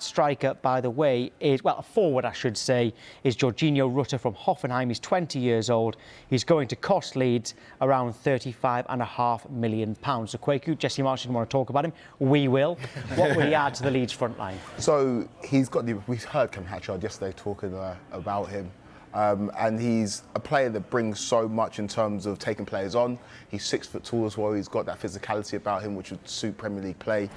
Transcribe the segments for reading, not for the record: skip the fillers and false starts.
That striker, by the way, is, well, a forward, I should say, is Georginio Rutter from Hoffenheim. He's 20 years old. He's going to cost Leeds around £35.5 million. So, Kwaku, Jesse Marsh didn't want to talk about him. We will. What will he add to the Leeds front line? So, he's got we heard Cam Hatchard yesterday talking about him. And he's a player that brings so much in terms of taking players on. He's 6 foot tall as well. He's got that physicality about him, which would suit Premier League play.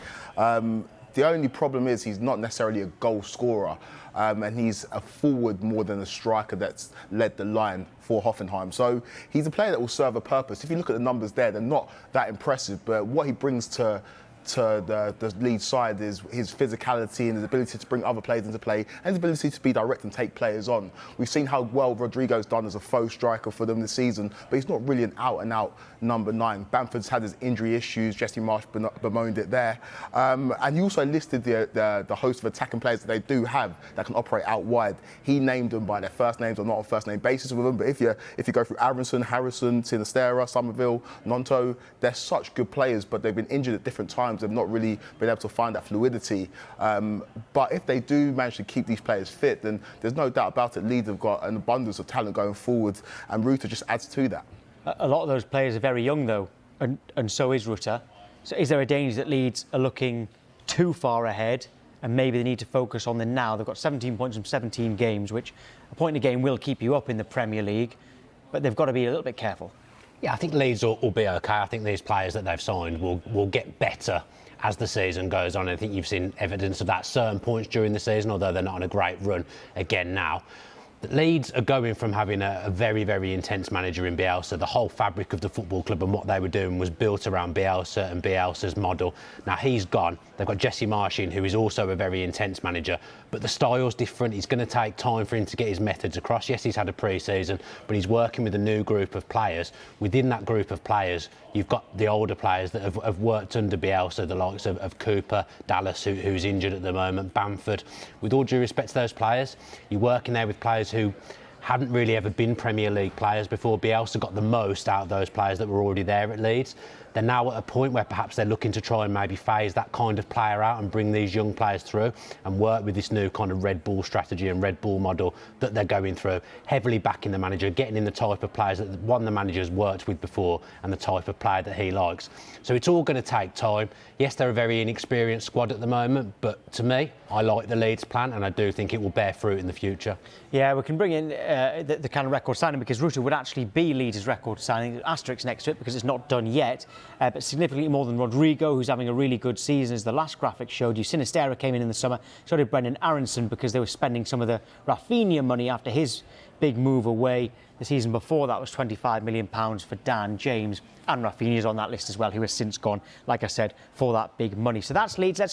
The only problem is he's not necessarily a goal scorer, and he's a forward more than a striker that's led the line for Hoffenheim. So he's a player that will serve a purpose. If you look at the numbers there, they're not that impressive, but what he brings to the Leeds side is his physicality and his ability to bring other players into play and his ability to be direct and take players on. We've seen how well Rodrigo's done as a faux striker for them this season, but he's not really an out-and-out number 9. Bamford's had his injury issues. Jesse Marsh bemoaned it there. And he also listed the host of attacking players that they do have that can operate out wide. He named them by their first names or not on first name basis with them, but if you go through Aronson, Harrison, Sinistera, Somerville, Nonto, they're such good players, but they've been injured at different times. They've not really been able to find that fluidity. But if they do manage to keep these players fit, then there's no doubt about it. Leeds have got an abundance of talent going forward, and Rutter just adds to that. A lot of those players are very young, though, and so is Rutter. So is there a danger that Leeds are looking too far ahead and maybe they need to focus on the now? They've got 17 points from 17 games, which a point a game will keep you up in the Premier League, but they've got to be a little bit careful. Yeah, I think Leeds will be OK. I think these players that they've signed will get better as the season goes on. I think you've seen evidence of that certain points during the season, although they're not on a great run again now. Leeds are going from having a very, very intense manager in Bielsa. The whole fabric of the football club and what they were doing was built around Bielsa and Bielsa's model. Now he's gone. They've got Jesse Marsh in, who is also a very intense manager, but the style's different. It's going to take time for him to get his methods across. Yes, he's had a pre-season, but he's working with a new group of players. Within that group of players, you've got the older players that have worked under Bielsa, the likes of Cooper, Dallas, who's injured at the moment, Bamford. With all due respect to those players, you're working there with players who hadn't really ever been Premier League players before. Bielsa got the most out of those players that were already there at Leeds. They're now at a point where perhaps they're looking to try and maybe phase that kind of player out and bring these young players through and work with this new kind of Red Bull strategy and Red Bull model that they're going through, heavily backing the manager, getting in the type of players that the manager's worked with before and the type of player that he likes. So it's all going to take time. Yes, they're a very inexperienced squad at the moment, but to me, I like the Leeds plan and I do think it will bear fruit in the future. Yeah, we can bring in the kind of record signing because Rutter would actually be Leeds' record signing, asterisk next to it because it's not done yet, but significantly more than Rodrigo, who's having a really good season, as the last graphic showed you. Sinistera came in the summer, so did Brendan Aronson because they were spending some of the Rafinha money after his big move away. The season before that was £25 million for Dan James, and Rafinha's on that list as well, who has since gone, like I said, for that big money. So that's Leeds. Let's go.